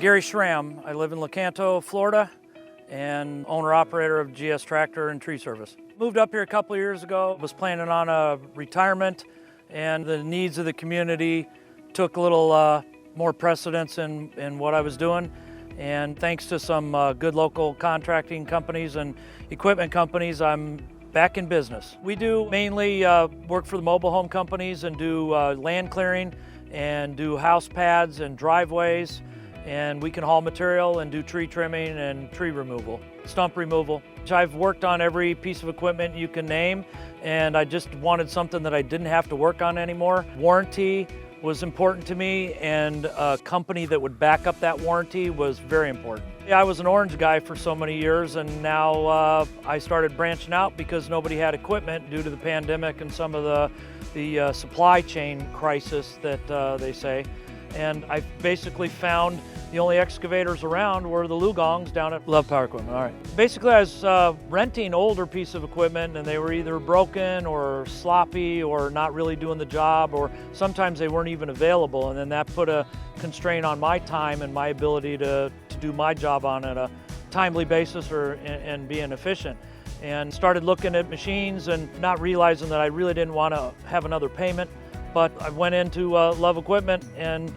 Gary Schram. I live in Lecanto, Florida, and owner-operator of GS Tractor and Tree Service. Moved up here a couple of years ago, was planning on a retirement, and the needs of the community took a little more precedence in what I was doing. And thanks to some good local contracting companies and equipment companies, I'm back in business. We do mainly work for the mobile home companies and do land clearing and do house pads and driveways, and we can haul material and do tree trimming and tree removal, stump removal. I've worked on every piece of equipment you can name, and I just wanted something that I didn't have to work on anymore. Warranty was important to me, and a company that would back up that warranty was very important. Yeah, I was an orange guy for so many years, and now I started branching out because nobody had equipment due to the pandemic and some of the supply chain crisis that they say. And I basically found the only excavators around were the LiuGongs down at Love Power Equipment. All right. Basically, I was renting older piece of equipment, and they were either broken or sloppy or not really doing the job, or sometimes they weren't even available. And then that put a constraint on my time and my ability to do my job on a timely basis and being efficient. And started looking at machines and not realizing that I really didn't want to have another payment. But I went into Love Equipment, and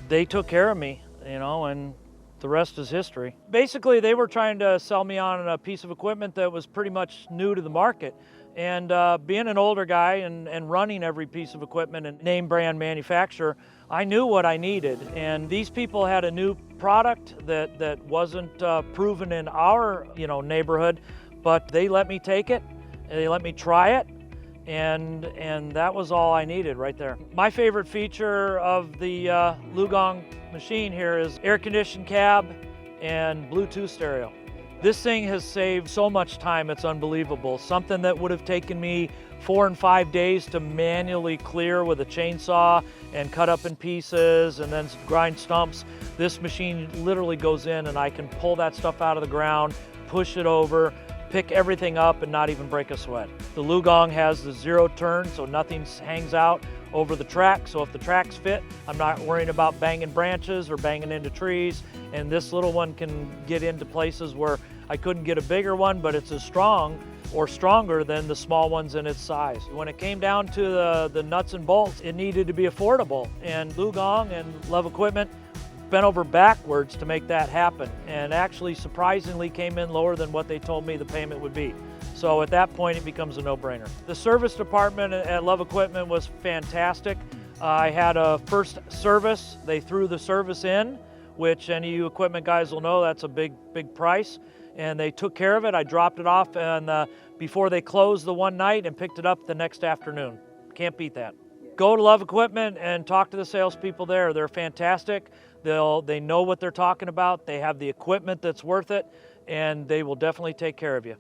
they took care of me, you know, and the rest is history. Basically, they were trying to sell me on a piece of equipment that was pretty much new to the market. And being an older guy and running every piece of equipment and name brand manufacturer, I knew what I needed. And these people had a new product that wasn't proven in our neighborhood, but they let me take it, and they let me try it. And that was all I needed right there. My favorite feature of the LiuGong machine here is air-conditioned cab and Bluetooth stereo. This thing has saved so much time, it's unbelievable. Something that would have taken me 4 and 5 days to manually clear with a chainsaw and cut up in pieces and then grind stumps. This machine literally goes in and I can pull that stuff out of the ground, push it over, pick everything up and not even break a sweat. The LiuGong has the 0 turn, so nothing hangs out over the track. So if the tracks fit, I'm not worrying about banging branches or banging into trees. And this little one can get into places where I couldn't get a bigger one, but it's as strong or stronger than the small ones in its size. When it came down to the nuts and bolts, it needed to be affordable. And LiuGong and Love Equipment bent over backwards to make that happen, and actually surprisingly came in lower than what they told me the payment would be. So at that point it becomes a no-brainer. The service department at Love Equipment was fantastic. I had a first service. They threw the service in, which any of you equipment guys will know that's a big price, and they took care of it. I dropped it off and before they closed the one night and picked it up the next afternoon. Can't beat that. Go to Love Equipment and talk to the salespeople there. They're fantastic. They know what they're talking about. They have the equipment that's worth it, and they will definitely take care of you.